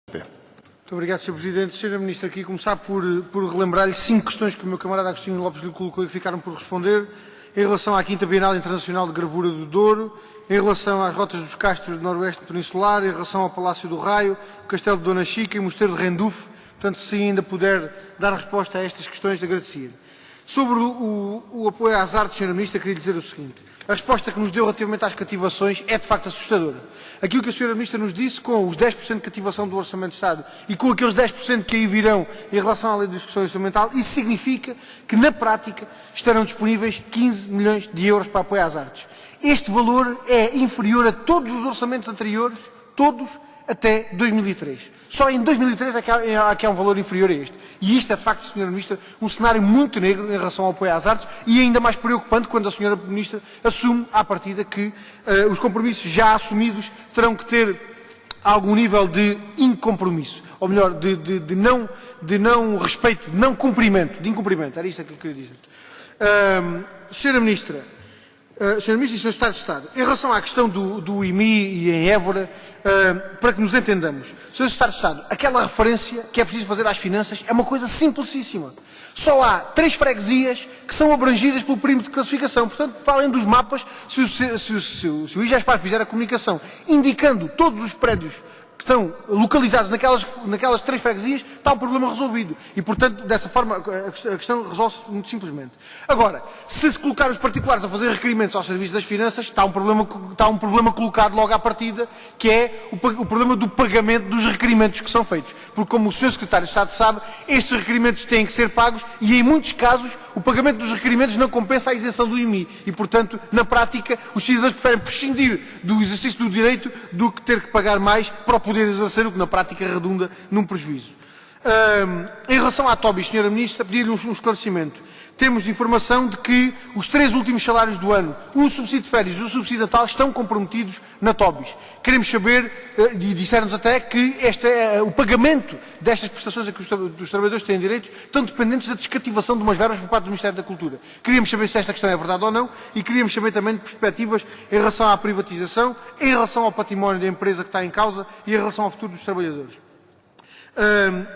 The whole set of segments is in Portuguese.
Muito obrigado, Sr. Presidente. Sra. Ministra, aqui começar por relembrar-lhe 5 questões que o meu camarada Agostinho Lopes lhe colocou e que ficaram por responder, em relação à 5ª Bienal Internacional de Gravura do Douro, em relação às rotas dos castros do Noroeste Peninsular, em relação ao Palácio do Raio, o Castelo de Dona Chica e o Mosteiro de Rendufo. Portanto, se ainda puder dar resposta a estas questões, agradecia. Sobre o apoio às artes, Sra. Ministra, queria dizer o seguinte. A resposta que nos deu relativamente às cativações é, de facto, assustadora. Aquilo que a Sra. Ministra nos disse, com os 10% de cativação do Orçamento de Estado e com aqueles 10% que aí virão em relação à Lei de Execução Orçamental, isso significa que, na prática, estarão disponíveis 15 milhões de euros para apoio às artes. Este valor é inferior a todos os orçamentos anteriores, todos, até 2003. Só em 2003 é que há um valor inferior a este. E isto é, de facto, Sra. Ministra, um cenário muito negro em relação ao apoio às artes e ainda mais preocupante quando a Sra. Ministra assume, à partida, que os compromissos já assumidos terão que ter algum nível de incompromisso. Ou melhor, de não respeito, de não cumprimento, de incumprimento. Era isto que eu queria dizer. Sra. Ministra, Sr. Ministro e Sr. Secretário de Estado, em relação à questão do IMI e em Évora, para que nos entendamos, Sr. Secretário de Estado, aquela referência que é preciso fazer às finanças é uma coisa simplicíssima. Só há 3 freguesias que são abrangidas pelo perímetro de classificação. Portanto, para além dos mapas, se o IGESPAR fizer a comunicação indicando todos os prédios que estão localizados naquelas 3 freguesias, está o problema resolvido. E, portanto, dessa forma, a questão resolve-se muito simplesmente. Agora, se colocar os particulares a fazer requerimentos aos serviços das finanças, está um problema colocado logo à partida, que é o problema do pagamento dos requerimentos que são feitos. Porque, como o Sr. Secretário de Estado sabe, estes requerimentos têm que ser pagos e, em muitos casos, o pagamento dos requerimentos não compensa a isenção do IMI. E, portanto, na prática, os cidadãos preferem prescindir do exercício do direito do que ter que pagar mais para o poder exercer, o que na prática redunda num prejuízo. Em relação à TOBIS, Sra. Ministra, pedir-lhe um esclarecimento. Temos informação de que os 3 últimos salários do ano, o subsídio de férias e o subsídio de Natal, estão comprometidos na TOBIS. Queremos saber, e disseram-nos até, que o pagamento destas prestações a que os trabalhadores têm direitos estão dependentes da descativação de umas verbas por parte do Ministério da Cultura. Queríamos saber se esta questão é verdade ou não e queríamos saber também de perspectivas em relação à privatização, em relação ao património da empresa que está em causa e em relação ao futuro dos trabalhadores.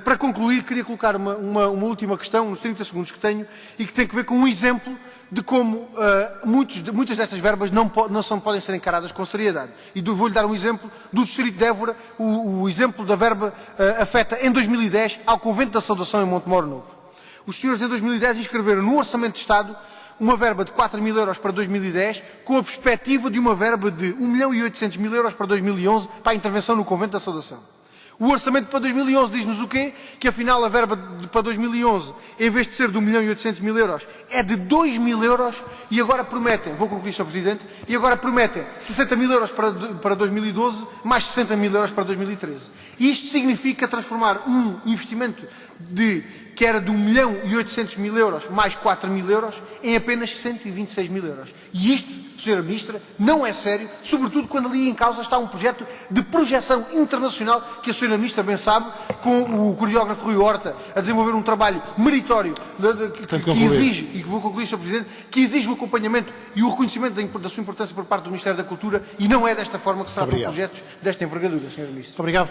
Para concluir, queria colocar uma última questão, nos 30 segundos que tenho, e que tem a ver com um exemplo de como muitas destas verbas não podem ser encaradas com seriedade. E vou-lhe dar um exemplo do Distrito de Évora. O exemplo da verba afeta, em 2010, ao Convento da Saudação em Montemor Novo. Os senhores, em 2010, inscreveram no Orçamento de Estado uma verba de 4.000 euros para 2010, com a perspectiva de uma verba de 1.800.000 euros para 2011, para a intervenção no Convento da Saudação. O orçamento para 2011 diz-nos o quê? Que afinal a verba para 2011, em vez de ser de 1.800.000 euros, é de 2.000 euros e agora prometem, vou concluir, Sr. Presidente, e agora prometem 60.000 euros para 2012, mais 60.000 euros para 2013. E isto significa transformar um investimento que era de 1.800.000 euros mais 4.000 euros em apenas 126.000 euros. E isto, Sra. Ministra, não é sério, sobretudo quando ali em causa está um projeto de projeção internacional que a Sra. Ministra bem sabe, com o coreógrafo Rui Horta a desenvolver um trabalho meritório que exige, e que vou concluir, Sr. Presidente, que exige o acompanhamento e o reconhecimento da sua importância por parte do Ministério da Cultura, e não é desta forma que se tratam projetos desta envergadura, Sra. Ministra. Muito obrigado.